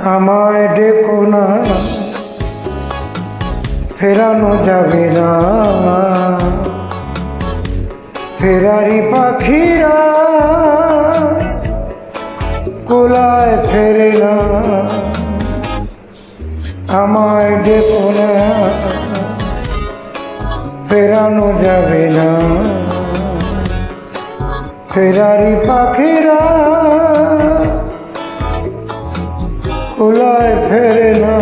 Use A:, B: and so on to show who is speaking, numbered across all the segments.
A: আমায় ডেকো না, ফেরানো যাবে না। ফেরারি পাখিরা কোলায় ফেরে না। আমায় ডেকো না, ফেরানো যাবে না। ফেরারি পাখিরা কোলায় ফেরে না।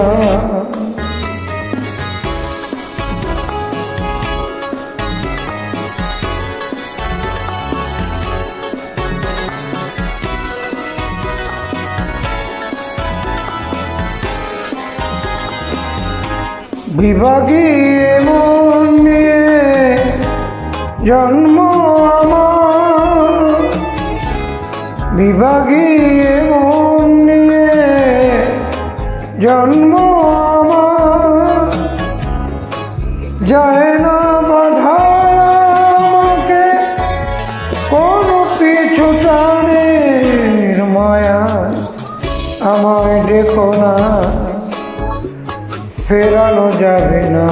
A: বিভাগী মন নিয়ে জন্ম আমার, বিভাগী মন নিয়ে জন্ম আমার। যায় না বাধা আমাকে কোনো পিছু টানের মায়া। আমায় দেখো না, ফেরানো যাবে না।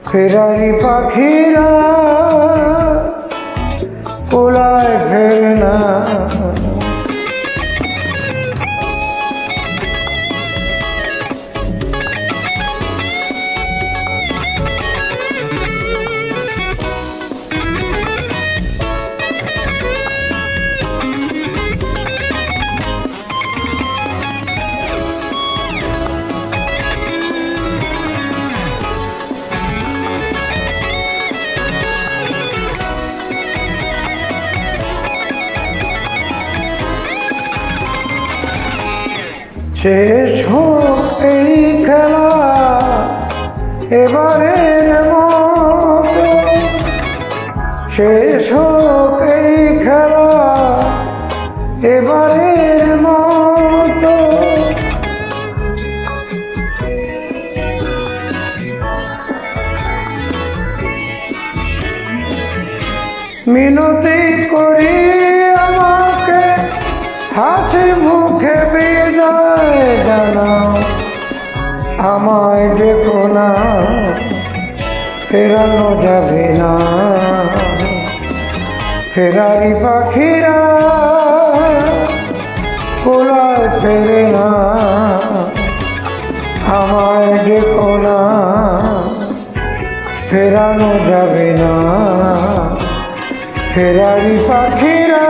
A: ফেরারি পাখিরা কোলায় ফেরে না। শেষ হোক এই খেলা এবারের মতো, শেষ হোক এই খেলা এবারের মতো। মিনতি করি আমাকে হাসি মুখে বিদায় জানাও। আমায় দেখো না, ফেরানো যাবে না। ফেরারি পাখিরা কোলায় ফেরে না। আমায় দেখো না, ফেরানো যাবে না। ফেরারি পাখিরা